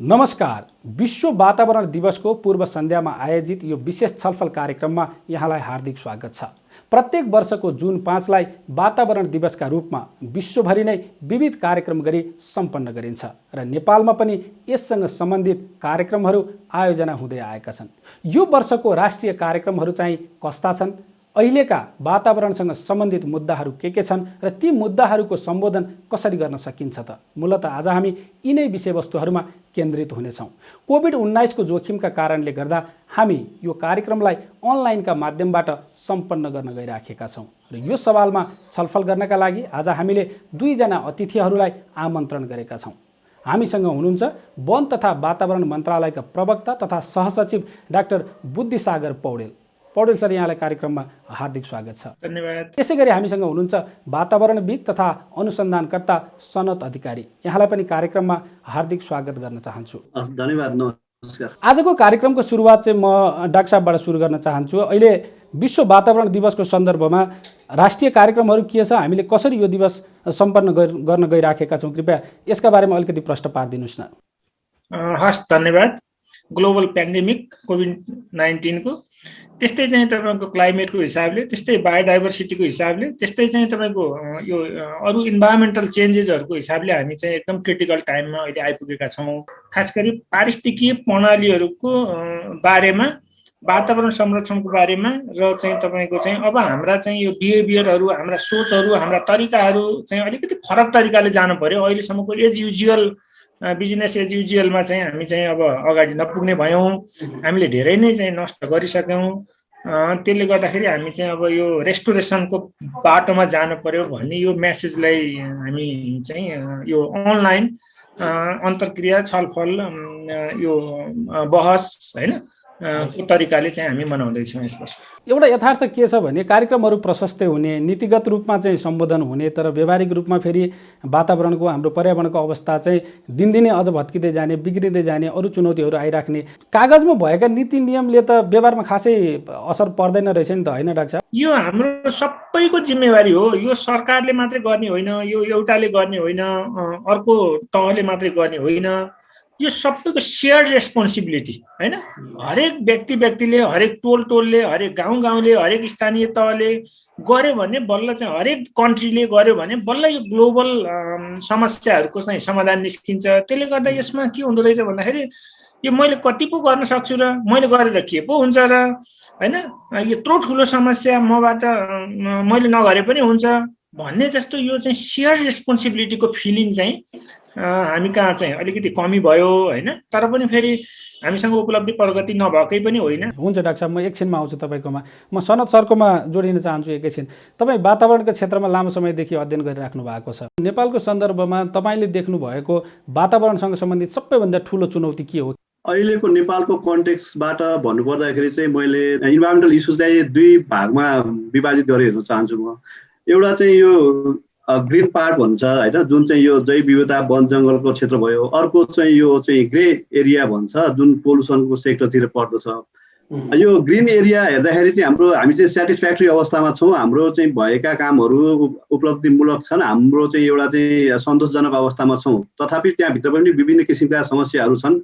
नमस्कार। विश्व वातावरण दिवसको पूर्व सन्ध्यामा आयोजित यो विशेष छलफल कार्यक्रममा यहाँलाई हार्दिक स्वागत छ। प्रत्येक वर्षको जुन 5 लाई वातावरण दिवसका रूपमा विश्वभरि नै विविध कार्यक्रम गरी सम्पन्न गरिन्छ र नेपालमा पनि यससँग सम्बन्धित कार्यक्रमहरू आयोजना हुँदै आएका छन्। यो वर्षको राष्ट्रिय कार्यक्रमहरू चाहिँ कस्ता छन्, अहिलेका वातावरणसँग सम्बन्धित मुद्दाहरू के छन् र ती मुद्दाहरूको सम्बोधन कसरी गर्न सकिन्छ त? मूलतः आज हामी यिनै विषयवस्तुहरूमा केन्द्रित हुनेछौँ। कोभिड-19 को जोखिमका कारणले गर्दा हामी यो कार्यक्रमलाई अनलाइनका माध्यमबाट सम्पन्न गर्न गइराखेका छौँ र यो सवालमा छलफल गर्नका लागि आज हामीले दुईजना अतिथिहरूलाई आमन्त्रण गरेका छौँ। हामीसँग हुनुहुन्छ वन तथा वातावरण मन्त्रालयका प्रवक्ता तथा सहसचिव डाक्टर बुद्धिसागर पौडेल। पौडेल सर, यहाँलाई कार्यक्रममा हार्दिक स्वागत छ। धन्यवाद। त्यसैगरी हामीसँग हुनुहुन्छ वातावरणविद तथा अनुसन्धानकर्ता सनत अधिकारी। यहाँलाई पनि कार्यक्रममा हार्दिक स्वागत गर्न चाहन्छु। धन्यवाद, नमस्कार। आजको कार्यक्रमको सुरुवात चाहिँ म डाक्टर साहबबाट सुरु गर्न चाहन्छु। अहिले विश्व वातावरण दिवसको सन्दर्भमा राष्ट्रिय कार्यक्रमहरू के छ, हामीले कसरी यो दिवस सम्पन्न गर्न गइराखेका छौँ, कृपया यसका बारेमा अलिकति प्रश्न पारिदिनुहोस् न। हस्, धन्यवाद। ग्लोबल पेन्डेमिक कोभिड-19 को, त्यस्तै चाहिँ तपाईको क्लाइमेटको हिसाबले, त्यस्तै बायोडाइभर्सिटीको हिसाबले, त्यस्तै चाहिँ तपाईको यो अरू इन्भाइरोमेन्टल चेन्जेसहरूको हिसाबले हामी चाहिँ एकदम क्रिटिकल टाइममा अहिले आइपुगेका छौँ। खास गरी पारिस्थितिकीय प्रणालीहरूको बारेमा, वातावरण संरक्षणको बारेमा र चाहिँ तपाईको चाहिँ अब हाम्रा चाहिँ यो बिहेभियरहरू, हाम्रा सोचहरू, हाम्रा तरिकाहरू चाहिँ अलिकति फरक तरिकाले जानु पर्यो। अहिलेसम्मको एज युजुअल बिजनेस एज युजुअलमा चाहिँ हामी चाहिँ अब अगाडि नपुग्ने भयौँ, हामीले धेरै नै चाहिँ नष्ट गरिसक्यौँ। त्यसले गर्दाखेरि हामी चाहिँ अब यो रेस्टोरेसनको बाटोमा जानु पर्यो भन्ने यो मेसेजलाई हामी चाहिँ यो अनलाइन अन्तर्क्रिया, छलफल, यो बहस होइन को तरिकाले चाहिँ हामी मनाउँदैछौँ। यस वर्ष एउटा यथार्थ के छ भने कार्यक्रमहरू प्रशस्तै हुने, नीतिगत रूपमा चाहिँ सम्बोधन हुने, तर व्यवहारिक रूपमा फेरि वातावरणको, हाम्रो पर्यावरणको अवस्था चाहिँ दिनदिनै अझ भत्किँदै जाने, बिग्रिँदै जाने, अरू चुनौतीहरू आइराख्ने। कागजमा भएका नीति नियमले त व्यवहारमा खासै असर पर्दैन रहेछ नि त, होइन डाक्टर साहब? यो हाम्रो सबैको जिम्मेवारी हो। यो सरकारले मात्रै गर्ने होइन, यो एउटाले गर्ने होइन, अर्को तहले मात्रै गर्ने होइन, यो सबैको सेयर्ड रेस्पोन्सिबिलिटी होइन। हरेक व्यक्तिले, हरेक टोलले, हरेक गाउँले, हरेक स्थानीय तहले गर्यो भने बल्ल चाहिँ, हरेक कन्ट्रीले गर्यो भने बल्ल यो ग्लोबल समस्याहरूको चाहिँ समाधान निस्किन्छ। त्यसले गर्दा यसमा के हुँदो रहेछ भन्दाखेरि यो मैले कति पो गर्न सक्छु र मैले गरेर के पो हुन्छ र होइन, यत्रो ठुलो समस्या मबाट मैले नगरे पनि हुन्छ भन्ने जस्तो यो चाहिँ सेयर रेस्पोन्सिबिलिटीको फिलिङ चाहिँ हामी कहाँ चाहिँ अलिकति कमी भयो होइन। तर पनि फेरि हामीसँग उपलब्धि प्रगति नभएकै पनि होइन। हुन्छ डाक्टर साहब, म एकछिनमा आउँछु तपाईँकोमा। म सनत सरकोमा जोडिन चाहन्छु एकैछिन। तपाईँ वातावरणको क्षेत्रमा लामो समयदेखि अध्ययन गरिराख्नु भएको छ। नेपालको सन्दर्भमा तपाईँले देख्नु भएको वातावरणसँग सम्बन्धित सबैभन्दा ठुलो चुनौती के हो? अहिलेको नेपालको कन्टेक्स्टबाट भन्नुपर्दाखेरि चाहिँ मैले इन्भाइरोमेन्टल इस्युजलाई दुई भागमा विभाजित गरेर हेर्न चाहन्छु। म एउटा चाहिँ यो ग्रिन पार्ट भन्छ होइन, जुन चाहिँ यो जैव विविधता वन जङ्गलको क्षेत्र भयो। अर्को चाहिँ यो चाहिँ ग्रे एरिया भन्छ, जुन पोल्युसनको सेक्टरतिर पर्दछ। यो ग्रिन एरिया हेर्दाखेरि चाहिँ हामी चाहिँ सेटिस्फ्याक्ट्री अवस्थामा छौँ, हाम्रो चाहिँ भएका कामहरू उपलब्धिमूलक छन्, हाम्रो चाहिँ एउटा चाहिँ सन्तोषजनक अवस्थामा छौँ। तथापि त्यहाँभित्र पनि विभिन्न किसिमका समस्याहरू छन्,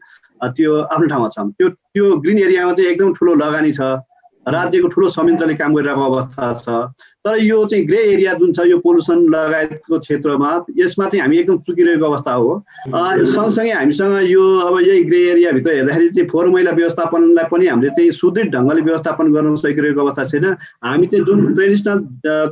त्यो आफ्नो ठाउँमा छ। त्यो ग्रिन एरियामा चाहिँ एकदम ठुलो लगानी छ, राज्यको ठुलो संयन्त्रले काम गरिरहेको अवस्था छ। तर यो चाहिँ ग्रे एरिया जुन छ, यो पोल्युसन लगायतको क्षेत्रमा, यसमा चाहिँ हामी एकदम चुकिरहेको अवस्था हो। सँगसँगै हामीसँग यो अब यही ग्रे एरियाभित्र हेर्दाखेरि चाहिँ फोहोर मैला व्यवस्थापनलाई पनि हामीले चाहिँ सुदृढ ढङ्गले व्यवस्थापन गर्न सकिरहेको अवस्था छैन। हामी चाहिँ जुन ट्रेडिसनल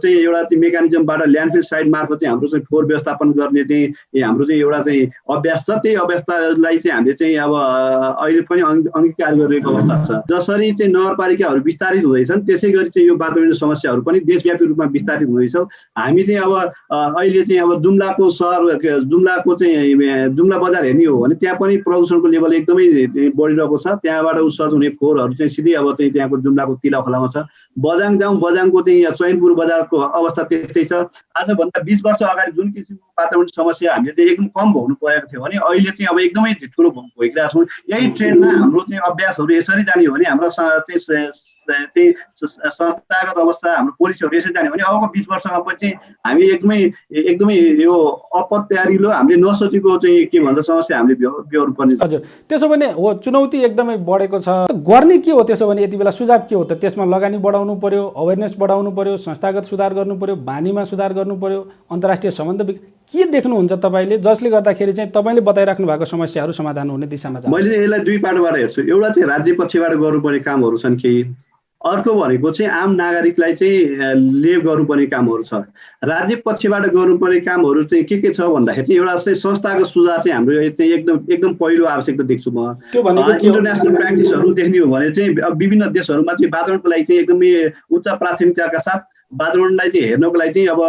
चाहिँ एउटा चाहिँ मेकानिजमबाट ल्यान्डफिल साइड मार्फत चाहिँ हाम्रो चाहिँ फोहोर व्यवस्थापन गर्ने चाहिँ हाम्रो चाहिँ एउटा चाहिँ अभ्यास छ, त्यही अभ्यासलाई चाहिँ हामीले चाहिँ अब अहिले पनि अङ्गीकार गरिरहेको अवस्था छ। जसरी चाहिँ नगरपालिकाहरू विस्तारित हुँदैछन्, त्यसै गरी चाहिँ यो वातावरणीय समस्याहरू पनि देशव्यापी रूपमा विस्तारित हुँदैछौँ। हामी चाहिँ अब अहिले चाहिँ अब जुम्लाको चाहिँ जुम्ला बजार हेर्ने हो भने त्यहाँ पनि प्रदूषणको लेभल एकदमै बढिरहेको छ। त्यहाँबाट उत्सर्ज हुने फोहोरहरू चाहिँ सिधै अब चाहिँ त्यहाँको जुम्लाको तिला खोलामा छ। बजाङ जाउँ, बजाङको चाहिँ यहाँ चैनपुर बजारको अवस्था त्यस्तै छ। आजभन्दा 20 वर्ष अगाडि जुन किसिमको वातावरण समस्या हामीले चाहिँ एकदम कम भोग्नु परेको थियो भने अहिले चाहिँ अब एकदमै ठुलो भोगिरहेको छौँ। यही ट्रेन्डमा हाम्रो चाहिँ अभ्यासहरू यसरी जाने हो भने हाम्रो चाहिँ त्यही संस्थागत अवस्था हाम्रो पोलिसीहरू यसरी जाने भने अबको 20 वर्षमा पनि हामी एकदमै यो अपत्यारिलो हामीले नसोचेको चाहिँ के भन्छ समस्या हामीले बेहोर्नु पर्ने छ। हजुर, त्यसो भने हो चुनौती एकदमै बढेको छ, गर्ने के हो त्यसो भने यति बेला सुझाव के हो त? त्यसमा लगानी बढाउनु पर्यो, अवेरनेस बढाउनु पर्यो, संस्थागत सुधार गर्नु पर्यो, बानीमा सुधार गर्नु पर्यो, अन्तर्राष्ट्रिय सम्बन्ध के देख्नुहुन्छ तपाईँले जसले गर्दाखेरि चाहिँ तपाईँले बताइराख्नु भएको समस्याहरू समाधान हुने दिशामा जान्छ? मैले यसलाई दुई पाटोबाट हेर्छु। एउटा चाहिँ राज्य पक्षबाट गर्नुपर्ने कामहरू छन् केही, अर्को भनेको चाहिँ आम नागरिकलाई चाहिँ लेभ गर्नुपर्ने कामहरू छ। राज्य पक्षबाट गर्नुपर्ने कामहरू चाहिँ के छ भन्दाखेरि चाहिँ एउटा चाहिँ संस्थाको सुधार चाहिँ हाम्रो चाहिँ एकदम पहिलो आवश्यकता देख्छु म। इन्टरनेसनल प्र्याक्टिसहरू देख्ने हो भने चाहिँ विभिन्न देशहरूमा चाहिँ वातावरणको लागि चाहिँ एकदमै उच्च प्राथमिकताका साथ वातावरणलाई चाहिँ हेर्नको लागि चाहिँ अब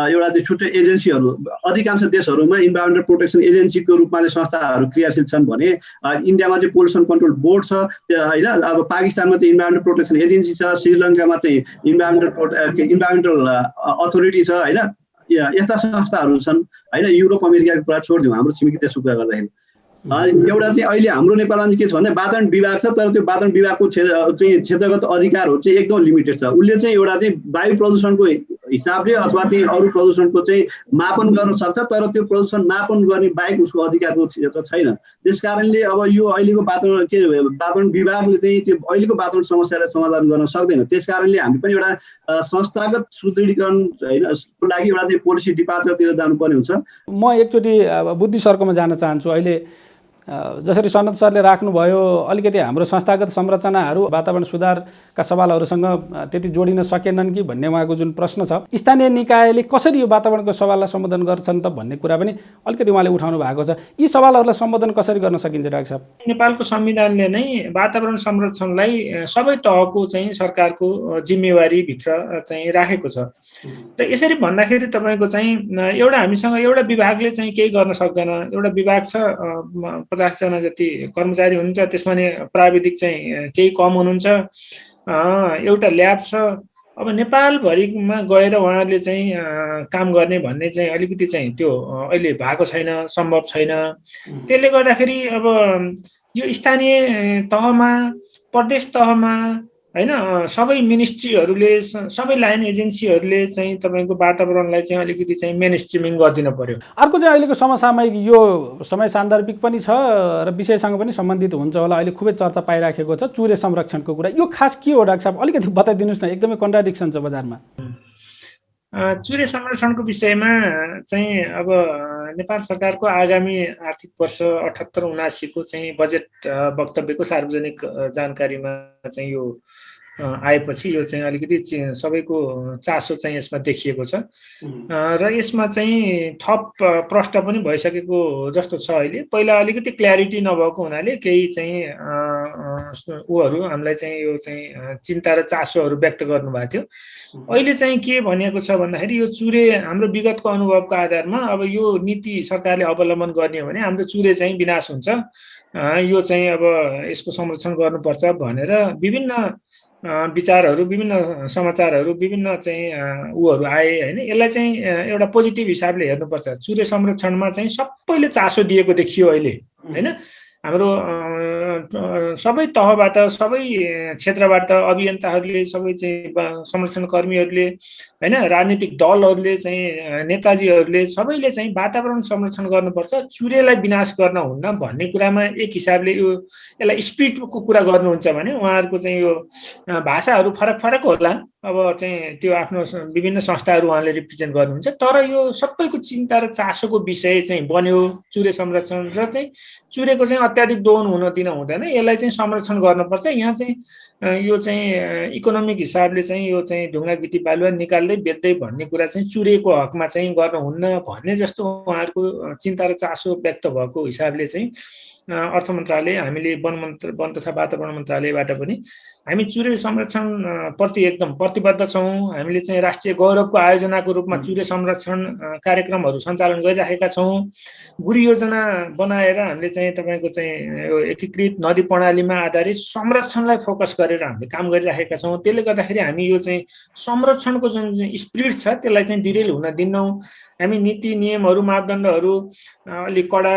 एउटा चाहिँ छुट्टै एजेन्सीहरू अधिकांश देशहरूमा इन्भाइरोमेन्टल प्रोटेक्सन एजेन्सीको रूपमा चाहिँ संस्थाहरू क्रियाशील छन् भने इन्डियामा चाहिँ पोल्युसन कन्ट्रोल बोर्ड छ होइन। अब पाकिस्तानमा चाहिँ इन्भाइरोमेन्टल प्रोटेक्सन एजेन्सी छ, श्रीलङ्कामा चाहिँ इन्भाइरोमेन्टल अथोरिटी छ होइन। यस्ता संस्थाहरू छन् होइन। युरोप अमेरिकाको कुरा छोडिदिउँ, हाम्रो छिमेकी देशको कुरा गर्दाखेरि एउटा चाहिँ अहिले हाम्रो नेपालमा चाहिँ के छ भने वातावरण विभाग छ, तर त्यो वातावरण विभागको चाहिँ क्षेत्रगत अधिकारहरू चाहिँ एकदम लिमिटेड छ। उसले चाहिँ एउटा चाहिँ वायु प्रदूषणको हिसाबले अथवा चाहिँ अरू प्रदूषणको चाहिँ मापन गर्न सक्छ, तर त्यो प्रदूषण मापन गर्ने बाहेक उसको अधिकारको क्षेत्र छैन। त्यस कारणले अब यो अहिलेको वातावरण विभागले चाहिँ त्यो अहिलेको वातावरण समस्यालाई समाधान गर्न सक्दैन। त्यस कारणले हामी पनि एउटा संस्थागत सुदृढीकरण होइन लागि एउटा चाहिँ पोलिसी डिपार्चरतिर जानुपर्ने हुन्छ। म एकचोटि बुद्धि सर्कलमा जान चाहन्छु। अहिले जसरी सनत सरले राख्नुभयो, अलिकति हाम्रो संस्थागत संरचनाहरू वातावरण सुधारका सवालहरूसँग त्यति जोडिन सकेनन् कि भन्ने उहाँको जुन प्रश्न छ, स्थानीय निकायले कसरी यो वातावरणको सवाललाई सम्बोधन गर्छन् त भन्ने कुरा पनि अलिकति उहाँले उठाउनु भएको छ। यी सवालहरूलाई सम्बोधन कसरी गर्न सकिन्छ डाक्टर साहब? नेपालको संविधानले नै वातावरण संरक्षणलाई सबै तहको चाहिँ सरकारको जिम्मेवारीभित्र चाहिँ राखेको छ। र यसरी भन्दाखेरि तपाईँको चाहिँ एउटा हामीसँग एउटा विभागले चाहिँ केही गर्न सक्दैन। एउटा विभाग छ, 50 जना जति कर्मचारी हुनुहुन्छ, त्यसमा नि प्राविधिक चाहिँ केही कम हुनुहुन्छ, एउटा ल्याब छ। अब नेपालभरिमा गएर उहाँहरूले चाहिँ काम गर्ने भन्ने चाहिँ अलिकति चाहिँ त्यो अहिले भएको छैन, सम्भव छैन। त्यसले गर्दाखेरि अब यो स्थानीय तहमा, प्रदेश तहमा होइन सबै मिनिस्ट्रीहरूले, सबै लाइन एजेन्सीहरूले चाहिँ तपाईँको वातावरणलाई चाहिँ अलिकति चाहिँ मेन स्ट्रिमिङ गरिदिनु पर्यो। अर्को चाहिँ अहिलेको समसामयिक यो समय सान्दर्भिक पनि छ र विषयसँग पनि सम्बन्धित हुन्छ होला, अहिले खुबै चर्चा पाइराखेको छ चुरे संरक्षणको कुरा। यो खास के हो डाक्टर साहब, अलिकति बताइदिनुहोस् न, एकदमै कन्ट्राडिक्सन छ बजारमा। चुरे संरक्षणको विषयमा चाहिँ अब नेपाल सरकारको आगामी आर्थिक वर्ष 78-79 को चाहिँ बजेट वक्तव्यको सार्वजनिक जानकारीमा चाहिँ यो आएपछि यो चाहिँ अलिकति सबैको चासो चाहिँ यसमा देखिएको छ र यसमा चाहिँ थप प्रश्न पनि भइसकेको जस्तो छ। अहिले पहिला अलिकति क्ल्यारिटी नभएको हुनाले केही चाहिँ उहरू हामीलाई चाहिँ यो चाहिँ चिन्ता र चासोहरू व्यक्त गर्नुभएको थियो। अहिले चाहिँ के भनिएको छ भन्दाखेरि यो चुरे हाम्रो विगतको अनुभवको आधारमा अब यो नीति सरकारले अवलम्बन गर्ने हो भने हाम्रो चुरे चाहिँ विनाश हुन्छ, यो चाहिँ अब यसको संरक्षण गर्नुपर्छ भनेर विभिन्न विचारहरू, विभिन्न समाचारहरू, विभिन्न चाहिँ उहरू आए होइन। यसलाई चाहिँ एउटा पोजिटिभ हिसाबले हेर्नुपर्छ। चुरे संरक्षणमा चाहिँ सबैले चासो दिएको देखियो अहिले होइन। हाम्रो सबै तहबाट, सबै क्षेत्रबाट अभियन्ताहरूले, सबै चाहिँ संरक्षण कर्मीहरूले होइन, राजनीतिक दलहरूले चाहिँ, नेताजीहरूले सबैले चाहिँ वातावरण संरक्षण गर्नुपर्छ, चुरेलाई विनाश गर्न हुन्न भन्ने कुरामा एक हिसाबले यो यसलाई स्पिरिटको कुरा गर्नुहुन्छ भने उहाँहरूको चाहिँ यो भाषाहरू फरक फरक होला। अब चाहिँ त्यो आफ्नो विभिन्न संस्थाहरू उहाँले रिप्रेजेन्ट गर्नुहुन्छ, तर यो सबैको चिन्ता र चासोको विषय चाहिँ बन्यो चुरे संरक्षण र चाहिँ चुरेको चाहिँ अत्याधिक दोहन हुन दिन हुँदैन, यसलाई चाहिँ संरक्षण गर्नुपर्छ। यहाँ चाहिँ यो चाहिँ इकोनोमिक हिसाबले चाहिँ यो चाहिँ ढुङ्गा गिटी बालुवा निकाल्दै बेच्दै भन्ने कुरा चाहिँ चुरेको हकमा चाहिँ गर्नुहुन्न भन्ने जस्तो उहाँहरूको चिन्ता र चासो व्यक्त भएको हिसाबले चाहिँ अर्थ मन्त्रालय, हामीले वन तथा वातावरण मन्त्रालयबाट पनि हामी चुरे संरक्षण प्रति एकदम प्रतिबद्ध छौँ। हामीले चाहिँ राष्ट्रिय गौरवको आयोजनाको रूपमा चुरे संरक्षण कार्यक्रमहरू सञ्चालन गरिराखेका छौँ। गुरी योजना बनाएर हामीले चाहिँ तपाईँको चाहिँ यो एकीकृत नदी प्रणालीमा आधारित संरक्षणलाई फोकस गरेर हामीले काम गरिराखेका छौँ। त्यसले गर्दाखेरि हामी यो चाहिँ संरक्षणको जुन स्पिरिट छ त्यसलाई चाहिँ डिरेल हुन दिन्नौँ हामी नीति नियमहरू मापदण्डहरू अलिक कडा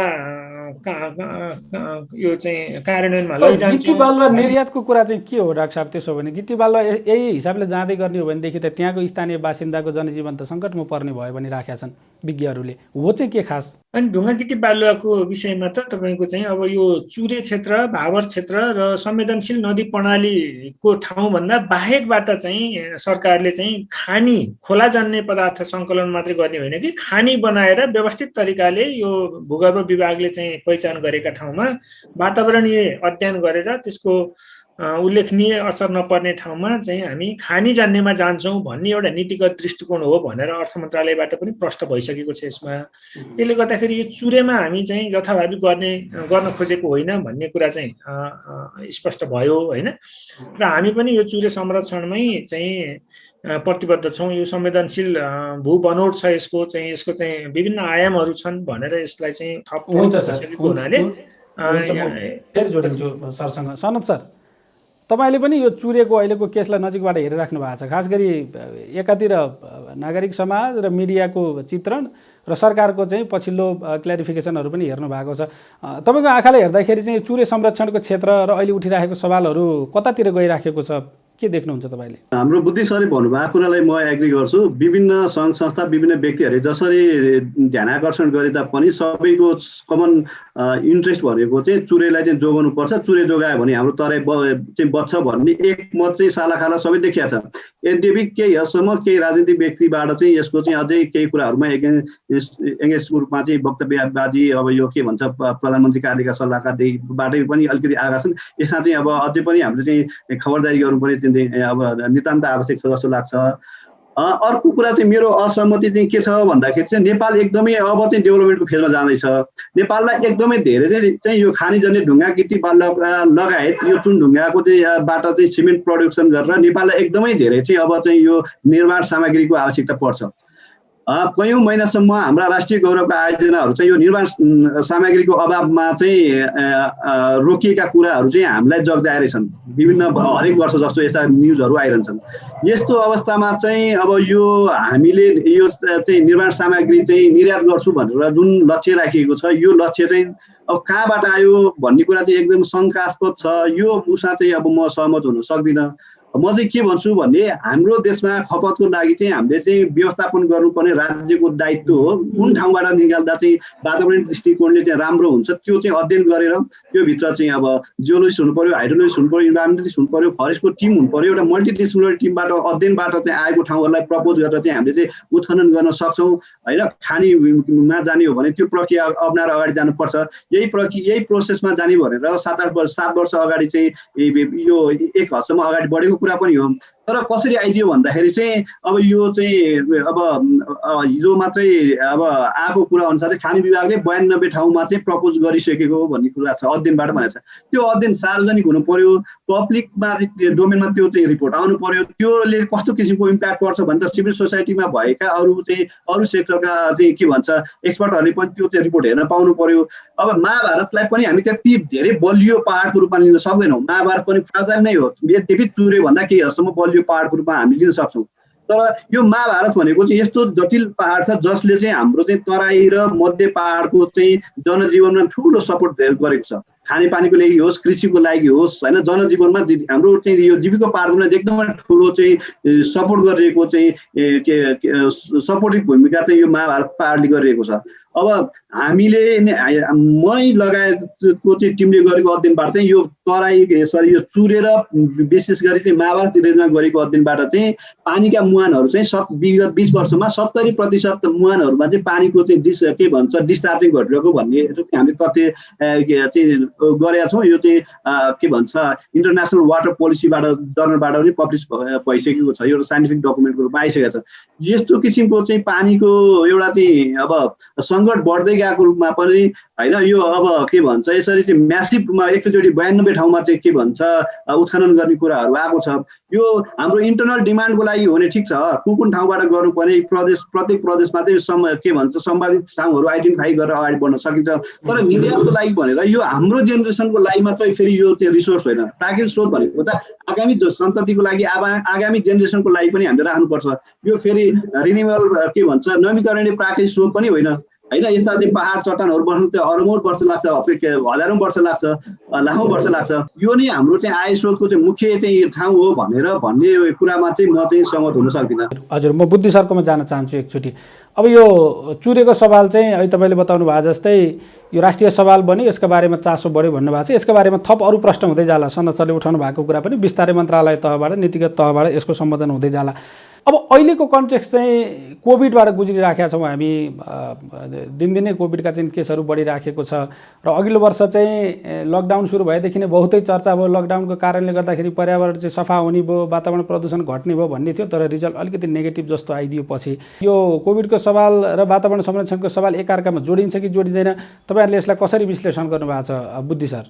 यो चाहिँ कार्यान्वयनमा गिटी लैजान्छौँ। बालुवा निर्यातको कुरा चाहिँ के हो डाक्टर साहब? त्यसो भने गिटी बालुवा यही हिसाबले जाँदै गर्ने हो भनेदेखि त त्यहाँको स्थानीय बासिन्दाको जनजीवन त सङ्कटमा पर्ने भयो भने राखेका छन् विज्ञहरूले। हो चाहिँ के खास? अनि ढुङ्गा गिटी बालुवाको विषयमा त तपाईँको चाहिँ अब यो चुरे क्षेत्र, भावर क्षेत्र र संवेदनशील नदी प्रणालीको ठाउँभन्दा बाहेकबाट चाहिँ सरकारले चाहिँ खानी खोला जन्ने पदार्थ सङ्कलन मात्रै गर्ने होइन कि खानी बनाएर व्यवस्थित तरिकाले यो भूगर्भ विभागले चाहिँ पहिचान गरेका ठाउँमा वातावरणीय अध्ययन गरेर त्यसको उल्लेखनीय असर नपर्ने ठाउँमा चाहिँ हामी खानी जान्नेमा जान्छौँ भन्ने एउटा नीतिगत दृष्टिकोण हो भनेर अर्थ मन्त्रालयबाट पनि प्रष्ट भइसकेको छ यसमा। त्यसले गर्दाखेरि यो चुरेमा हामी चाहिँ यथाभावी गर्न खोजेको होइन भन्ने कुरा चाहिँ स्पष्ट भयो होइन। र हामी पनि यो चुरे संरक्षणमै चाहिँ प्रतिबद्ध छौँ। यो संवेदनशील भू बनोट छ, यसको चाहिँ विभिन्न आयामहरू छन् भनेर यसलाई चाहिँ थप हुनाले फेरि जोडिन्छु सरसँग। सनत सर, तपाईँले पनि यो चुरेको अहिलेको केसलाई नजिकबाट हेरिराख्नु भएको छ। खास गरी एकातिर नागरिक समाज र मिडियाको चित्रण र सरकारको चाहिँ पछिल्लो क्ल्यारिफिकेसनहरू पनि हेर्नु भएको छ। तपाईँको आँखाले हेर्दाखेरि चाहिँ चुरे संरक्षणको क्षेत्र र अहिले उठिरहेको सवालहरू कतातिर गइराखेको छ, के देख्नुहुन्छ तपाईँले? हाम्रो बुद्धि सरले भन्नुभएको कुरालाई म एग्री गर्छु। विभिन्न सङ्घ संस्था, विभिन्न व्यक्तिहरूले जसरी ध्यान आकर्षण गरे तापनि सबैको कमन इन्ट्रेस्ट भनेको चाहिँ चुरेलाई चाहिँ जोगाउनुपर्छ, चुरे जोगायो भने हाम्रो तराई चाहिँ बच्छ भन्ने एक मत चाहिँ सालाखाला सबै देखिया छ। यद्यपि केही हदसम्म केही राजनीतिक व्यक्तिबाट चाहिँ यसको चाहिँ अझै केही कुराहरूमा एङ्गेज रूपमा चाहिँ वक्तव्यबाजी, अब यो के भन्छ प्रधानमन्त्री कार्यका सल्लाहकारबाटै पनि अलिकति आएका छन्। यसमा चाहिँ अब अझै पनि हामीले चाहिँ खबरदारी गर्नुपर्ने अब नितान्त आवश्यक छ जस्तो लाग्छ। अर्को कुरा चाहिँ मेरो असहमति चाहिँ के छ भन्दाखेरि चाहिँ नेपाल एकदमै अब चाहिँ डेभलपमेन्टको फेजमा जाँदैछ। नेपाललाई एकदमै धेरै चाहिँ यो खानीजन्य ढुङ्गा गिटी बालुवा लगायत यो चुन ढुङ्गाको चाहिँ बाट चाहिँ सिमेन्ट प्रडक्सन गरेर नेपाललाई एकदमै धेरै चाहिँ अब चाहिँ यो निर्माण सामग्रीको आवश्यकता पर्छ। कयौँ महिनासम्म हाम्रा राष्ट्रिय गौरवका आयोजनाहरू चाहिँ यो निर्माण सामग्रीको अभावमा चाहिँ रोकिएका कुराहरू चाहिँ हामीलाई जग्दाएरै छन्। विभिन्न हरेक वर्ष जस्तो यस्ता न्युजहरू आइरहन्छन्। यस्तो अवस्थामा चाहिँ अब यो हामीले यो चाहिँ निर्माण सामग्री चाहिँ निर्यात गर्छु भनेर जुन लक्ष्य राखिएको छ, यो लक्ष्य चाहिँ अब कहाँबाट आयो भन्ने कुरा चाहिँ एकदम शङ्कास्पद छ। यो उसमा चाहिँ अब म सहमत हुन सक्दिनँ। म चाहिँ के भन्छु भने हाम्रो देशमा खपतको लागि चाहिँ हामीले चाहिँ व्यवस्थापन गर्नुपर्ने राज्यको दायित्व हो। कुन ठाउँबाट निकाल्दा चाहिँ वातावरण दृष्टिकोणले चाहिँ राम्रो हुन्छ त्यो चाहिँ अध्ययन गरेर त्यो भित्र चाहिँ अब जियोलोजिस्ट हुनु पर्यो, हाइड्रोलोजिस्ट हुनु पर्यो, इन्भाइरोमेन्टलिस्ट हुनु पर्यो, फरेस्टको टिम हुनु पर्यो। एउटा मल्टिडिसिप्लिनरी टिमबाट अध्ययनबाट चाहिँ आएको ठाउँहरूलाई प्रपोज गरेर चाहिँ हामीले चाहिँ उत्खनन गर्न सक्छौँ होइन। खानीमा जाने हो भने त्यो प्रक्रिया अप्नाएर अगाडि जानुपर्छ। यही प्रोसेसमा जाने भनेर 7 वर्ष अगाडि चाहिँ यो एक हदसम्म अगाडि बढेको कुरा पनि हो। तर कसरी आइदियो भन्दाखेरि चाहिँ अब यो चाहिँ अब हिजो मात्रै अब आएको कुरा अनुसार चाहिँ खानी विभागले 92 ठाउँमा चाहिँ प्रपोज गरिसकेको भन्ने कुरा छ, अध्ययनबाट भनेको छ। त्यो अध्ययन सार्वजनिक हुनु पर्यो, पब्लिकमा डोमेनमा त्यो चाहिँ रिपोर्ट आउनु पर्यो। त्योले कस्तो किसिमको इम्प्याक्ट पर्छ भने त सिभिल सोसाइटीमा भएका अरू सेक्टरका चाहिँ के भन्छ एक्सपर्टहरूले पनि त्यो चाहिँ रिपोर्ट हेर्न पाउनु पर्यो। अब महाभारतलाई पनि हामी त्यति धेरै बलियो पहाडको रूपमा लिन सक्दैनौँ। महाभारत पनि फ्राजाइल नै हो, यद्यपि चुरे भन्दा केही हदसम्म बलियो पहाडको रूपमा हामी लिन सक्छौँ। तर यो महाभारत भनेको चाहिँ यस्तो जटिल पहाड छ जसले चाहिँ हाम्रो चाहिँ तराई र मध्य पहाडको चाहिँ जनजीवनमा ठुलो सपोर्ट गरेको छ। खानेपानीको लागि होस्, कृषिको लागि होस् होइन, जनजीवनमा हाम्रो चाहिँ यो जीविकोपार्जनमा एकदमै ठुलो चाहिँ सपोर्ट गरिरहेको चाहिँ सपोर्टिभ भूमिका चाहिँ यो महाभारत पहाडले गरिरहेको छ। अब हामीले मै लगायतको चाहिँ टिमले गरेको अध्ययनबाट चाहिँ यो यो चुरे र विशेष गरी चाहिँ महाभारत रेन्जमा गरेको अध्ययनबाट चाहिँ पानीका मुहानहरू चाहिँ विगत 20 वर्षमा 70% मुहानहरूमा चाहिँ पानीको चाहिँ के भन्छ डिस्चार्जिङ घटिरहेको भन्ने हामीले तथ्य चाहिँ गरेका छौँ। यो चाहिँ के भन्छ इन्टरनेसनल वाटर पोलिसीबाट जर्नलबाट पनि पब्लिस भइसकेको छ, एउटा साइन्टिफिक डकुमेन्टको रूपमा आइसकेको छ। यस्तो किसिमको चाहिँ पानीको एउटा चाहिँ अब सङ्कट बढ्दै गएको रूपमा पनि होइन यो अब के भन्छ यसरी चाहिँ म्यासिभ रूपमा एकैचोटि 92 ठाउँमा चाहिँ के भन्छ उत्खनन गर्ने कुराहरू आएको छ। यो हाम्रो इन्टरनल डिमान्डको लागि हो भने ठिक छ, कुन ठाउँबाट गर्नुपर्ने प्रत्येक प्रदेशमा चाहिँ के भन्छ सम्भावित ठाउँहरू आइडेन्टिफाई गरेर अगाडि बढ्न सकिन्छ। तर निर्यातको लागि भनेर यो हाम्रो जेनेरेसनको लागि मात्रै फेरि यो त्यो रिसोर्स होइन, प्राकृतिक स्रोत भनेको त आगामी सन्ततिको लागि आगामी जेनेरेसनको लागि पनि हामीले राख्नुपर्छ। यो फेरि रिन्युएबल के भन्छ नवीकरणीय प्राकृतिक स्रोत पनि होइन होइन। यस्ता चाहिँ पहाड चट्टानहरू बस्नु चाहिँ अरबौँ वर्ष लाग्छ, हजारौँ वर्ष लाग्छ, लाखौँ वर्ष लाग्छ। यो नै हाम्रो चाहिँ आय स्रोतको चाहिँ मुख्य चाहिँ ठाउँ हो भन्ने कुरामा चाहिँ म चाहिँ सहमत हुन सक्दिनँ। हजुर, म बुद्धि सरकोमा जान चाहन्छु एकचोटि। अब यो चुरेको सवाल चाहिँ अहिले तपाईँले बताउनु भएको जस्तै यो राष्ट्रिय सवाल बन्यो, यसका बारेमा चासो बढ्यो भन्नुभएको छ। यसका बारेमा थप अरू प्रश्न हुँदै जाला, संरक्षणले उठाउनु भएको कुरा पनि बिस्तारै मन्त्रालय तहबाट नीतिगत तहबाट यसको सम्बोधन हुँदै जाला। अब अहिलेको कन्टेक्स्ट चाहिँ कोभिडबाट गुज्रिराखेका छौँ हामी, दिनदिनै कोभिडका चाहिँ केसहरू बढिराखेको छ र अघिल्लो वर्ष चाहिँ लकडाउन सुरु भएदेखि नै बहुतै चर्चा भयो। लकडाउनको कारणले गर्दाखेरि पर्यावरण चाहिँ सफा हुने भयो, वातावरण प्रदूषण घट्ने भयो भन्ने थियो, तर रिजल्ट अलिकति नेगेटिभ जस्तो आइदियो। पछि यो कोभिडको सवाल र वातावरण संरक्षणको सवाल एकअर्कामा जोडिन्छ कि जोडिँदैन, तपाईँहरूले यसलाई कसरी विश्लेषण गर्नुभएको छ बुद्धि सर?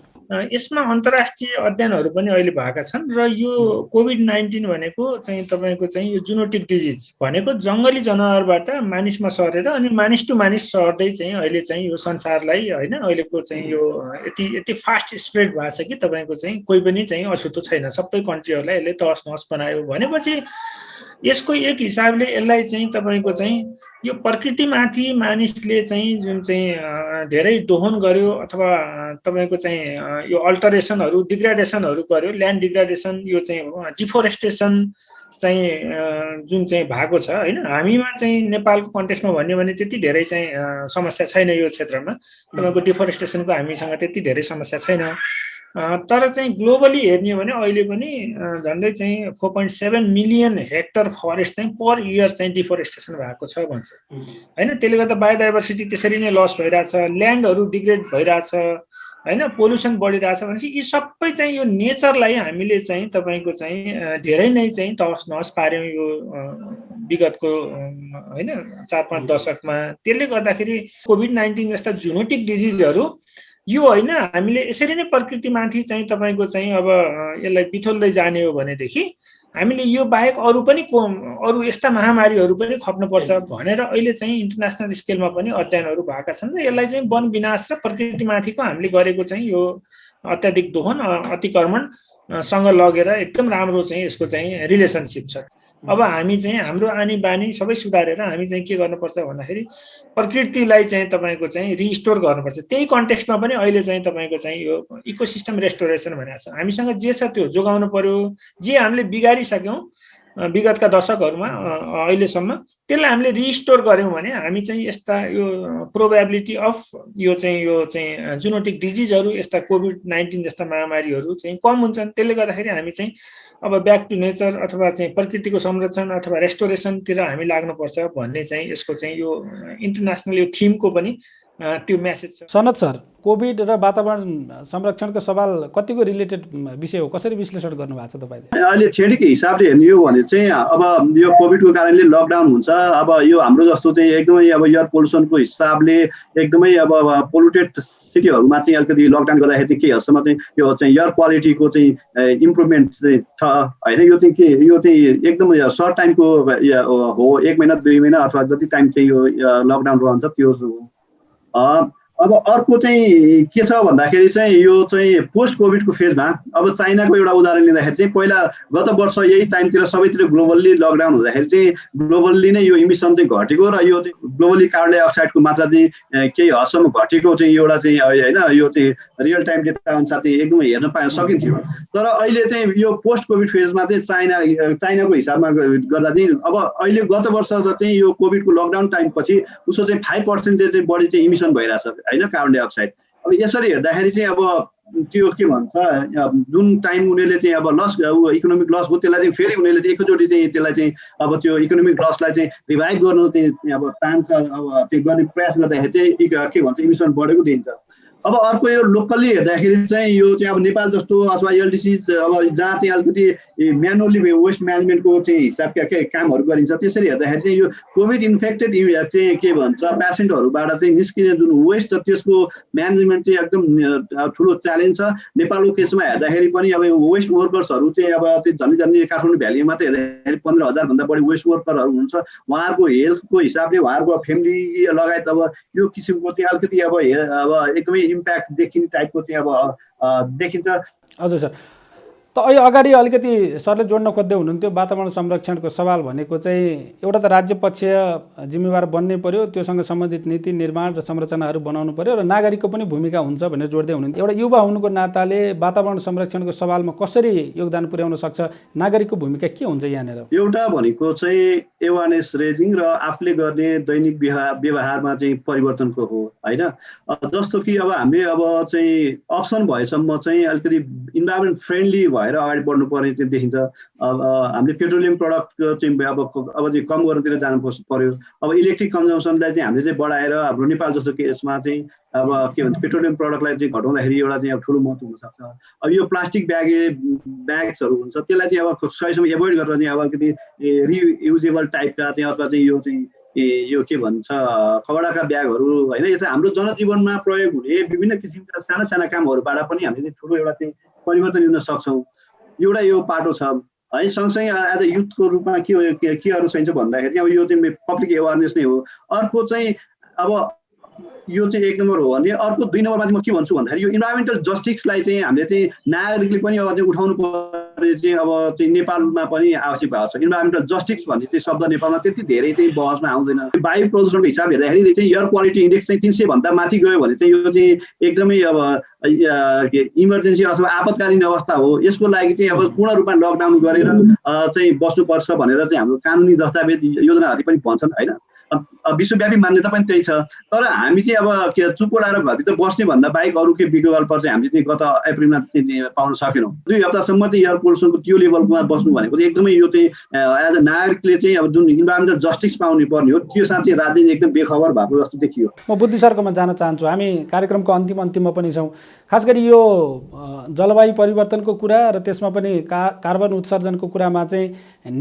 यसमा अन्तर्राष्ट्रिय अध्ययनहरू पनि अहिले भएका छन् र यो कोभिड-19 भनेको चाहिँ तपाईँको चाहिँ यो जुनोटिक डिजिज भनेको जङ्गली जनावरबाट मानिसमा सरेर अनि मानिस टु मानिस सर्दै चाहिँ अहिले चाहिँ यो संसारलाई होइन अहिलेको चाहिँ यो यति फास्ट स्प्रेड भएको छ कि तपाईँको चाहिँ कोही पनि चाहिँ अछुतो छैन, सबै कन्ट्रीहरूलाई यसले तहस नहस बनायो भनेपछि यसको एक हिसाबले यसलाई चाहिँ तपाईँको चाहिँ यो प्रकृतिमाथि मानिसले चाहिँ जुन चाहिँ धेरै दोहन गर्यो अथवा तपाईँको चाहिँ यो अल्टरेसनहरू डिग्रेडेसनहरू गर्यो, ल्यान्ड डिग्रेडेसन, यो चाहिँ डिफोरेस्टेसन चाहिँ जुन चाहिँ भएको छ होइन। हामीमा चाहिँ नेपालको कन्टेक्स्टमा भन्यो भने त्यति धेरै चाहिँ समस्या छैन यो क्षेत्रमा, तपाईँको डिफोरेस्टेसनको हामीसँग त्यति धेरै समस्या छैन। तर चाहिँ ग्लोबली हेर्ने हो भने अहिले पनि झन्डै चाहिँ 4.7 मिलियन हेक्टर फरेस्ट चाहिँ पर इयर चाहिँ डिफोरेस्टेसन भएको छ भन्छ होइन। त्यसले गर्दा बायोडाइभर्सिटी त्यसरी नै लस भइरहेछ, ल्यान्डहरू डिग्रेड भइरहेछ होइन, पोल्युसन बढिरहेछ भनेपछि यी सबै चाहिँ यो नेचरलाई हामीले चाहिँ तपाईँको चाहिँ धेरै नै चाहिँ तहस नहस पार्यौँ यो विगतको होइन 4-5 दशकमा। त्यसले गर्दाखेरि कोभिड-19 जस्ता जुनोटिक डिजिजहरू यो होइन हामीले यसरी नै प्रकृतिमाथि चाहिँ तपाईँको चाहिँ अब यसलाई बिथोल्दै जाने हो भनेदेखि हामीले यो बाहेक अरू यस्ता महामारीहरू पनि खप्नुपर्छ भनेर अहिले चाहिँ इन्टरनेसनल स्केलमा पनि अध्ययनहरू भएका छन् र यसलाई चाहिँ वन विनाश र प्रकृतिमाथिको हामीले गरेको चाहिँ यो अत्याधिक दोहन अतिक्रमणसँग लगेर एकदम राम्रो चाहिँ यसको चाहिँ रिलेसनसिप छ। अब हामी चाहिँ हाम्रो आनी बानी सबै सुधारेर हामी चाहिँ के गर्नुपर्छ भन्दाखेरि प्रकृतिलाई चाहिँ तपाईँको चाहिँ रिस्टोर गर्नुपर्छ। त्यही कन्टेक्स्टमा पनि अहिले चाहिँ तपाईँको चाहिँ यो इकोसिस्टम रेस्टोरेसन भनेको छ, हामीसँग जे छ त्यो जोगाउनु पर्यो। जे हामीले बिगारिसक्यौँ विगतका दशकहरूमा अहिलेसम्म त्यसलाई हामीले रिस्टोर गऱ्यौँ भने हामी चाहिँ यस्ता यो प्रोबेबिलिटी अफ यो चाहिँ जुनोटिक डिजिजहरू यस्ता कोभिड-19 जस्ता महामारीहरू चाहिँ कम हुन्छन्। त्यसले गर्दाखेरि हामी चाहिँ अब ब्याक टु नेचर अथवा चाहिँ प्रकृतिको संरक्षण अथवा रेस्टोरेसनतिर हामी लाग्नुपर्छ भन्ने चाहिँ यसको चाहिँ यो इन्टरनेसनल यो थिमको पनि त्यो मेसेज छ। सनत सर, कोभिड र वातावरण संरक्षणको सवाल कतिको रिलेटेड विषय हो, कसरी विश्लेषण गर्नुभएको छ तपाईँले? अहिले छेडीको हिसाबले हेर्ने हो भने चाहिँ अब यो कोभिडको कारणले लकडाउन हुन्छ। अब यो हाम्रो जस्तो चाहिँ एकदमै अब एयर पोल्युसनको हिसाबले एकदमै अब पोल्युटेड सिटीहरूमा चाहिँ अलिकति लकडाउन गर्दाखेरि चाहिँ के हदसम्म चाहिँ यो चाहिँ एयर क्वालिटीको चाहिँ इम्प्रुभमेन्ट चाहिँ छ होइन। यो चाहिँ एकदमै सर्ट टाइमको हो, 1 महिना 2 महिना अथवा जति टाइम चाहिँ यो लकडाउन रहन्छ त्यो हो। अब अर्को चाहिँ के छ भन्दाखेरि चाहिँ यो चाहिँ पोस्ट कोभिडको फेजमा अब चाइनाको एउटा उदाहरण लिँदाखेरि चाहिँ पहिला गत वर्ष यही टाइमतिर सबैतिर ग्लोबल्ली लकडाउन हुँदाखेरि चाहिँ ग्लोबल्ली नै यो इमिसन चाहिँ घटेको र यो ग्लोबल्ली कार्बन डाइअक्साइडको मात्रा चाहिँ केही हदसम्म घटेको चाहिँ एउटा चाहिँ होइन यो चाहिँ रियल टाइम डेटा अनुसार चाहिँ एकदमै हेर्न सकिन्थ्यो। तर अहिले चाहिँ यो पोस्ट कोभिड फेजमा चाहिँ चाइनाको हिसाबमा गर्दा चाहिँ अब अहिले गत वर्ष चाहिँ यो कोभिडको लकडाउन टाइमपछि उसको चाहिँ 5% चाहिँ बढी चाहिँ इमिसन भइरहेछ होइन कार्बन डाइअक्साइड। अब यसरी हेर्दाखेरि चाहिँ अब त्यो के भन्छ जुन टाइम उनीहरूले चाहिँ अब लस इकोनोमिक लस हो त्यसलाई चाहिँ फेरि उनीहरूले चाहिँ एकैचोटि चाहिँ त्यसलाई चाहिँ अब त्यो इकोनोमिक लसलाई चाहिँ रिभाइभ गर्नु चाहिँ अब चाहन्छ, अब त्यो गर्ने प्रयास गर्दाखेरि चाहिँ के भन्छ इमिसन बढेको देखिन्छ। अब अर्को यो लोकल्ली हेर्दाखेरि चाहिँ यो चाहिँ अब नेपाल जस्तो अथवा एलडिसी अब जहाँ चाहिँ अलिकति म्यानुअली वेस्ट म्यानेजमेन्टको चाहिँ हिसाबका कामहरू गरिन्छ, त्यसरी हेर्दाखेरि चाहिँ यो कोभिड इन्फेक्टेड चाहिँ के भन्छ पेसेन्टहरूबाट चाहिँ निस्किने जुन वेस्ट छ त्यसको म्यानेजमेन्ट चाहिँ एकदम ठुलो च्यालेन्ज छ। नेपालको केसमा हेर्दाखेरि पनि अब वेस्ट वर्कर्सहरू चाहिँ अब झन्डै काठमाडौँ भ्यालीमा मात्रै हेर्दाखेरि 15,000 भन्दा बढी वेस्ट वर्करहरू हुन्छ। उहाँहरूको हेल्थको हिसाबले उहाँहरूको फ्यामिली लगायत अब यो किसिमको चाहिँ अलिकति अब एकदमै इम्प्याक्ट देखिने टाइपको चाहिँ अब देखिन्छ। हजुर सर, त अहिले अगाडि अलिकति सरले जोड्न खोज्दै हुनुहुन्थ्यो वातावरण संरक्षणको सवाल भनेको चाहिँ एउटा त राज्य पक्षीय जिम्मेवार बन्नै पर्यो, त्योसँग सम्बन्धित नीति निर्माण र संरचनाहरू बनाउनु पर्यो र नागरिकको पनि भूमिका हुन्छ भनेर जोड्दै हुनुहुन्थ्यो। एउटा युवा हुनुको नाताले वातावरण संरक्षणको सवालमा कसरी योगदान पुर्याउन सक्छ, नागरिकको भूमिका के हुन्छ यहाँनिर? एउटा भनेको चाहिँ एवारनेस रेजिङ र आफूले गर्ने दैनिक व्यवहारमा चाहिँ परिवर्तनको हो होइन। जस्तो कि अब हामीले अब चाहिँ अप्सन भएसम्म चाहिँ अलिकति इन्भाइरोमेन्ट फ्रेन्डली भएर अगाडि बढ्नुपर्ने चाहिँ देखिन्छ। अब हामीले पेट्रोलियम प्रडक्ट चाहिँ अब चाहिँ कम गर्नतिर जानु पर्यो। अब इलेक्ट्रिक कन्जम्सनलाई चाहिँ हामीले चाहिँ बढाएर हाम्रो नेपाल जस्तो केसमा चाहिँ अब के भन्छ पेट्रोलियम प्रडक्टलाई चाहिँ घटाउँदाखेरि एउटा चाहिँ अब ठुलो महत्त्व हुनसक्छ। अब यो प्लास्टिक ब्याग्सहरू हुन्छ त्यसलाई चाहिँ अब सहीसँग एभोइड गरेर चाहिँ अब अलिकति रियुजेबल टाइपका चाहिँ अथवा चाहिँ यो चाहिँ यो के भन्छ खबडाका ब्यागहरू होइन, यो चाहिँ हाम्रो जनजीवनमा प्रयोग हुने विभिन्न किसिमका साना साना कामहरूबाट पनि हामीले चाहिँ ठुलो एउटा चाहिँ परिवर्तन ल्याउन सक्छौँ। एउटा यो पाटो छ है। सँगसँगै एज अ युथको रूपमा केहरू चाहिन्छ भन्दाखेरि अब यो चाहिँ पब्लिक एवारनेस नै हो। अर्को चाहिँ अब यो चाहिँ 1 नम्बर हो भने अर्को 2 नम्बरमा चाहिँ म के भन्छु भन्दाखेरि यो इन्भाइरोमेन्टल जस्टिसलाई चाहिँ हामीले चाहिँ नागरिकले पनि अब चाहिँ उठाउनु पर्ने चाहिँ अब चाहिँ नेपालमा पनि आवश्यक भएको छ। इन्भाइरोमेन्टल जस्टिस भन्ने चाहिँ शब्द नेपालमा त्यति धेरै चाहिँ बहसमा आउँदैन। वायु प्रदूषणको हिसाब हेर्दाखेरि चाहिँ एयर क्वालिटी इन्डेक्स चाहिँ 300 भन्दा माथि गयो भने चाहिँ यो चाहिँ एकदमै अब इमर्जेन्सी अथवा आपतकालीन अवस्था हो। यसको लागि चाहिँ अब पूर्ण रूपमा लकडाउन गरेर चाहिँ बस्नुपर्छ भनेर चाहिँ हाम्रो कानुनी दस्तावेज योजनाहरू पनि भन्छन् होइन। विश्वव्यापी मान्यता पनि त्यही छ। तर हामी चाहिँ अब के चुप्पो लाएर घरभित्र बस्ने भन्दा बाहेक अरू के विकल्प चाहिँ हामीले चाहिँ गत अप्रिलमा चाहिँ पाउन सकेनौँ। 2 हप्तासम्म चाहिँ एयर पोल्युसनको त्यो लेभलमा बस्नु भनेको चाहिँ एकदमै यो चाहिँ एज अ नागरिकले चाहिँ अब जुन इन्भाइरोमेन्टल जस्टिस पाउनु पर्ने हो त्यो साथ चाहिँ राज्य एकदम बेखबर भएको जस्तो देखियो। म बुद्धि सरकोमा जान चाहन्छु। हामी कार्यक्रमको अन्तिममा पनि छौँ। खास गरी यो जलवायु परिवर्तनको कुरा र त्यसमा पनि कार्बन उत्सर्जनको कुरामा चाहिँ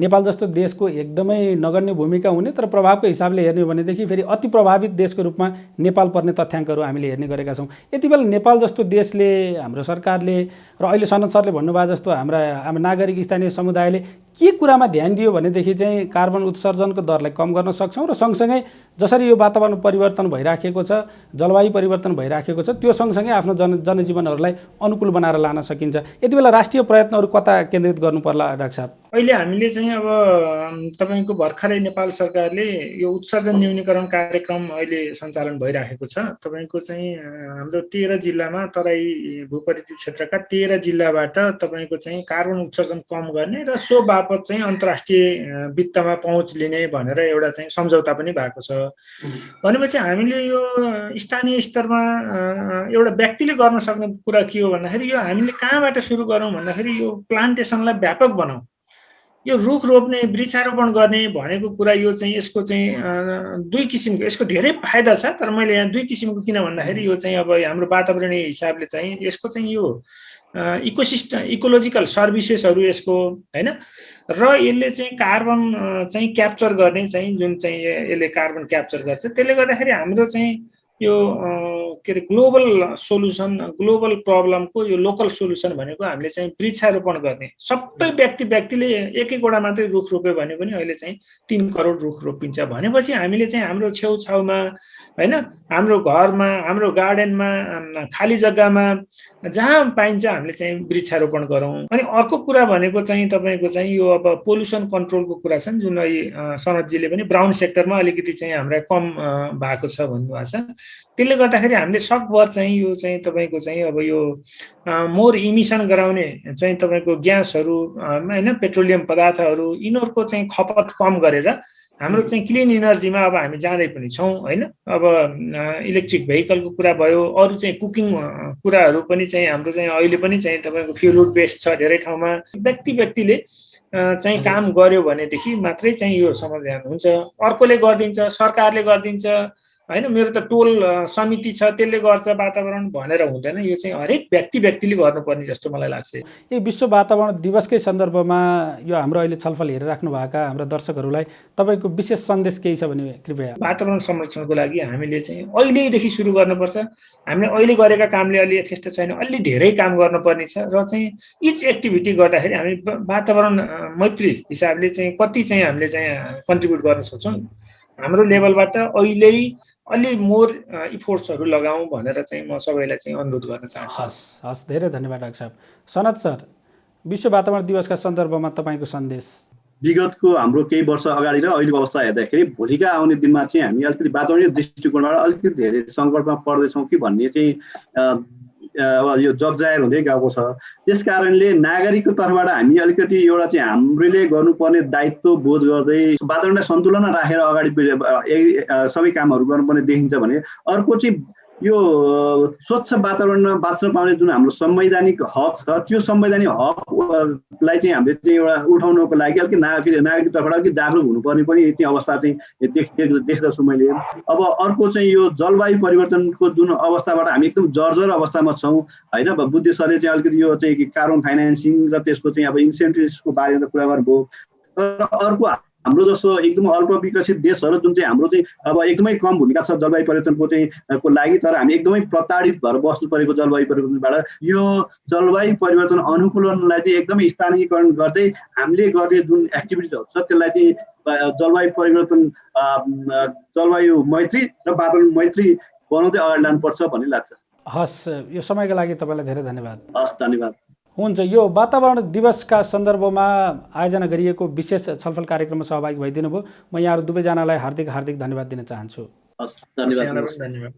नेपाल जस्तो देशको एकदमै नगण्य भूमिका हुने तर प्रभावको हिसाबले हेर्ने हो भनेदेखि फेरि अति प्रभावित देशको रूपमा नेपाल पर्ने तथ्याङ्कहरू हामीले हेर्ने गरेका छौँ। यति बेला नेपाल जस्तो देशले, हाम्रो सरकारले र अहिले सनद सरले भन्नुभयो जस्तो हाम्रो नागरिक स्थानीय समुदायले के कुरामा ध्यान दियो भनेदेखि चाहिँ कार्बन उत्सर्जनको दरलाई कम गर्न सक्छौँ र सँगसँगै जसरी यो वातावरण परिवर्तन भइराखेको छ, जलवायु परिवर्तन भइराखेको छ, त्यो सँगसँगै आफ्नो जनजीवनहरूलाई अनुकूल बनाएर लान सकिन्छ। यति बेला राष्ट्रिय प्रयत्नहरू कता केन्द्रित गर्नु पर्ला डाक्टर साहब? अहिले हामीले चाहिँ अब तपाईँको भर्खरै नेपाल सरकारले यो उत्सर्जन न्यूनीकरण कार्यक्रम अहिले सञ्चालन भइराखेको छ। तपाईँको चाहिँ हाम्रो 13 जिल्लामा तराई भूपरिधि क्षेत्रका 13 जिल्लाबाट तपाईँको चाहिँ कार्बन उत्सर्जन कम गर्ने र सो बापत चाहिँ अन्तर्राष्ट्रिय वित्तमा पहुँच लिने भनेर एउटा चाहिँ सम्झौता पनि भएको छ। भनेपछि हामीले यो स्थानीय स्तरमा एउटा व्यक्तिले गर्न सक्ने कुरा के हो भन्दाखेरि यो हामीले कहाँबाट सुरु गरौँ भन्दाखेरि यो प्लान्टेसनलाई व्यापक बनाऊ, यो रुख रोप्ने वृक्षारोपण गर्ने भनेको कुरा यो चाहिँ यसको चाहिँ 2 किसिमको यसको धेरै फाइदा छ। तर मैले यहाँ 2 किसिमको किन भन्दाखेरि यो चाहिँ अब हाम्रो वातावरणीय हिसाबले चाहिँ यसको चाहिँ यो इकोलोजिकल सर्भिसेसहरू यसको होइन र यसले चाहिँ कार्बन चाहिँ क्याप्चर गर्ने चाहिँ जुन चाहिँ यसले कार्बन क्याप्चर गर्छ त्यसले गर्दाखेरि हाम्रो चाहिँ यो के अरे ग्लोबल सोल्युसन, ग्लोबल प्रब्लमको यो लोकल सोल्युसन भनेको हामीले चाहिँ वृक्षारोपण गर्ने। सबै व्यक्तिले एक वटा मात्रै रुख रोप्यो भने पनि अहिले चाहिँ 3 करोड रुख रोपिन्छ। भनेपछि हामीले चाहिँ हाम्रो छेउछाउमा होइन, हाम्रो घरमा, हाम्रो गार्डनमा, खाली जग्गामा जहाँ पाइन्छ हामीले चाहिँ वृक्षारोपण गरौँ। अनि अर्को कुरा भनेको चाहिँ तपाईँको चाहिँ यो अब पोल्युसन कन्ट्रोलको कुरा छ जुन सनदजीले पनि ब्राउन सेक्टरमा अलिकति चाहिँ हाम्रा कम भएको छ भन्नुभएको छ। त्यसले गर्दाखेरि हामीले सकभर चाहिँ यो चाहिँ तपाईँको चाहिँ अब यो मोर इमिसन गराउने चाहिँ तपाईँको ग्यासहरू होइन, पेट्रोलियम पदार्थहरू यिनीहरूको चाहिँ खपत कम गरेर हाम्रो चाहिँ क्लिन इनर्जीमा अब हामी जाँदै पनि छौँ होइन। अब इलेक्ट्रिक भेहिकलको कुरा भयो, अरू चाहिँ कुकिङ कुराहरू पनि चाहिँ हाम्रो चाहिँ अहिले पनि चाहिँ तपाईँको फ्युल बेस्ड छ धेरै ठाउँमा। व्यक्तिले चाहिँ काम गर्यो भनेदेखि मात्रै चाहिँ यो समाधान हुन्छ। अर्कोले गरिदिन्छ, सरकारले गरिदिन्छ होइन, मेरो त टोल समिति छ त्यसले गर्छ वातावरण भनेर हुँदैन। यो चाहिँ हरेक व्यक्तिले गर्नुपर्ने जस्तो मलाई लाग्छ। यो विश्व वातावरण दिवसकै सन्दर्भमा यो हाम्रो अहिले छलफल हेरिराख्नु भएका हाम्रा दर्शकहरूलाई तपाईँको विशेष सन्देश केही छ भने कृपया। वातावरण संरक्षणको लागि हामीले चाहिँ अहिलेदेखि सुरु गर्नुपर्छ। हामीले अहिले गरेका कामले अलि यथेष्ट छैन, अलि धेरै काम गर्नुपर्ने छ र चाहिँ इच एक्टिभिटी गर्दाखेरि हामी वातावरण मैत्री हिसाबले चाहिँ कति चाहिँ हामीले चाहिँ कन्ट्रिब्युट गर्न सक्छौँ हाम्रो लेभलबाट अहिले अलि मोर इफोर्ट्सहरू लगाऊँ भनेर चाहिँ म सबैलाई चाहिँ अनुरोध गर्न चाहन्छु। हस्, धेरै धन्यवाद डाक्टर साहब। सनत सर, विश्व वातावरण दिवसका सन्दर्भमा तपाईँको सन्देश। विगतको हाम्रो केही वर्ष अगाडि र अहिलेको अवस्था हेर्दाखेरि भोलिका आउने दिनमा चाहिँ हामी अलिकति वातावरणीय दृष्टिकोणबाट अलिकति धेरै सङ्कटमा पर्दैछौँ कि भन्ने चाहिँ यो जगजाहेर हुँदै गएको छ। त्यस कारणले नागरिकको तर्फबाट हामी अलिकति एउटा चाहिँ हामीले गर्नुपर्ने दायित्व बोध गर्दै वातावरणलाई सन्तुलन राखेर अगाडि सबै कामहरू गर्नुपर्ने देखिन्छ भने अर्को चाहिँ यो स्वच्छ वातावरणमा बाँच्न पाउने जुन हाम्रो संवैधानिक हक छ त्यो संवैधानिक हकलाई चाहिँ हामीले चाहिँ एउटा उठाउनको लागि अलिकति नागरिक तर्फबाट अलिकति जागरुक हुनुपर्ने पनि त्यो अवस्था चाहिँ देख्दछु मैले। अब अर्को चाहिँ यो जलवायु परिवर्तनको जुन अवस्थाबाट हामी एकदम जर्जर अवस्थामा छौँ होइन। बुद्धि सरले चाहिँ अलिकति यो चाहिँ कार्बन फाइनेन्सिङ र त्यसको चाहिँ अब इन्सेन्टिभ्सको बारेमा कुरा गर्नुभयो। तर अर्को हाम्रो जस्तो एकदम अल्प विकसित देशहरू जुन चाहिँ हाम्रो चाहिँ अब एकदमै कम भूमिका छ जलवायु परिवर्तनको चाहिँ को लागि, तर हामी एकदमै प्रताडित भएर बस्नु परेको जलवायु परिवर्तनबाट यो जलवायु परिवर्तन अनुकूलनलाई चाहिँ एकदमै स्थानीयकरण गर्दै हामीले गर्ने जुन एक्टिभिटिजहरू छ त्यसलाई चाहिँ जलवायु परिवर्तन जलवायु मैत्री र वातावरण मैत्री बनाउँदै अगाडि लानुपर्छ भन्ने लाग्छ। हस्, यो समयको लागि तपाईँलाई धेरै धन्यवाद। हस्, धन्यवाद। हुन्छ, यो वातावरण दिवसका सन्दर्भमा आयोजना गरिएको विशेष छलफल कार्यक्रममा सहभागी भइदिनु भयो। म यहाँहरू दुवैजनालाई हार्दिक धन्यवाद दिन चाहन्छु। हस्, धन्यवाद।